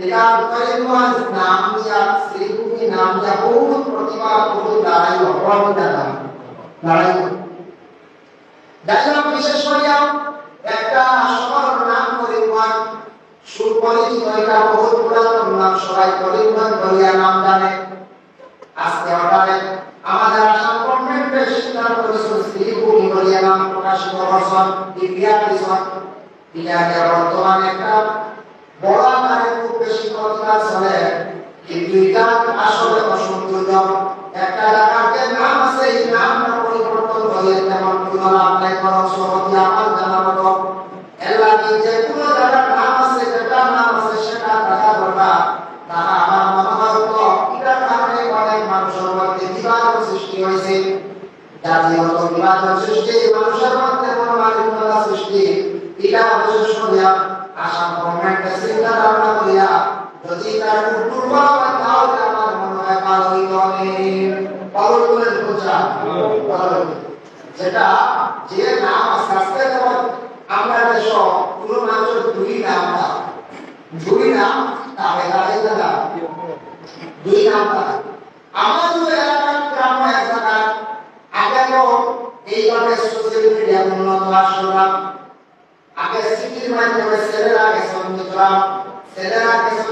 এটা করিমগঞ্জ নাম দিয়া শ্রীভূমি নাম দিয়া বহুত প্রতিভা বহুত লড়াই অভাব দাদা লড়াই যাইলাম বিশেষ করিয়া একটা শহর নাম করিমগঞ্জ সুপরিচিত এটা বহুত পুরাতন নাম সবাই করিমগঞ্জ বলিয়া নাম জানে আজকে হঠাৎ আমাদের আসাম গভর্নমেন্টের সিদ্ধান্ত করেছে শ্রীভূমি বলিয়া নাম প্রকাশিত হরসন ইন্ডিয়া দিশন ইন্ডিয়াকে বর্তমানে একটা বড় আকারে খুব বেশি কথা চলে কিন্তু এটা আসলে অসন্তোষ একটা জায়গার নাম আছে এই নামটা পরিবর্তন হলে তেমন কোনো লাভ নাই বরং সহজে আমার জানা মতো এলাকি যে কোনো জায়গার নাম আছে যেটার নাম আছে সেটা থাকা দরকার তারা আমার মনে হয় তো এটার কারণে অনেক মানুষের মধ্যে বিভাজন সৃষ্টি হয়েছে জাতিগত বিভাজন সৃষ্টি মানুষের মধ্যে মনোমালিন্যতা সৃষ্টি এটা বিশেষ করে আসাম গভর্নমেন্টের চিন্তা ধারণা করিয়া যদি তার দুর্বল হয় তাহলে আমার মনে হয় ভালোই হবে পালন করে বোঝা যেটা যে নাম আস্তে আস্তে যেমন আমরা দেশ কোনো মানুষের দুই নাম তাহলে দাদা দুই নাম আমার এলাকার গ্রাম এক জায়গায় আগে তো এইভাবে সোশ্যাল মিডিয়া উন্নত আসলো আগে সিটির মাধ্যমে ছেলেরা গেছে ছেলেরা গেছে